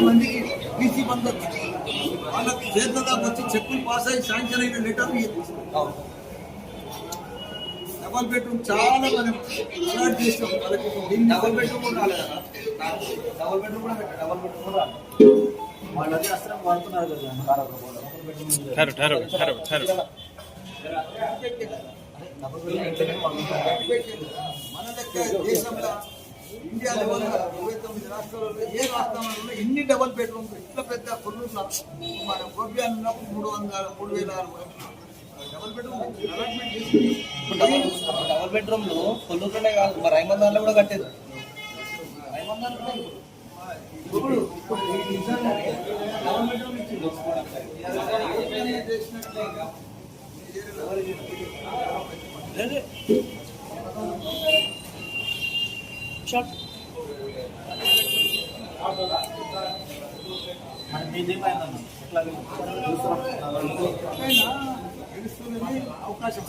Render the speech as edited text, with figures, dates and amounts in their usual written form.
మందికి బీసీ బంద్ వచ్చింది, వాళ్ళకి చేతుల దాకా వచ్చి చెక్కులు పాస్ అయ్యి శాంక్షన్ అయిన లెటర్ డబల్ బెడ్రూమ్ చాలా మనం అలాట్ చేస్తాం వాళ్ళకి. డబల్ బెడ్రూమ్ కూడా రాలేదు కదా, డబల్ బెడ్రూమ్ కూడా పెట్టారు, డబల్ బెడ్రూమ్ కూడా రాలేదు. వాళ్ళు అదే అస్త్రం వాడుతున్నారు కదా మన లెక్క దేశంలో ఇండియా లెవెల్ 29 రాష్ట్రాలలో ఏ రాష్ట్రంలో ఎన్ని డబల్ బెడ్రూమ్ ఇట్లా పెద్ద కొల్లూరులో మన గోప్యాలు ఉన్నప్పుడు 3,600 డబల్ బెడ్రూమ్ అలాట్మెంట్ చేసి డబల్ బెడ్రూమ్ లో కొల్లూరులోనే కాదు మరి రైమందార్లో కూడా కట్టేది. ఇప్పుడు డబల్ బెడ్రూమ్ ఇచ్చింది అవకాశం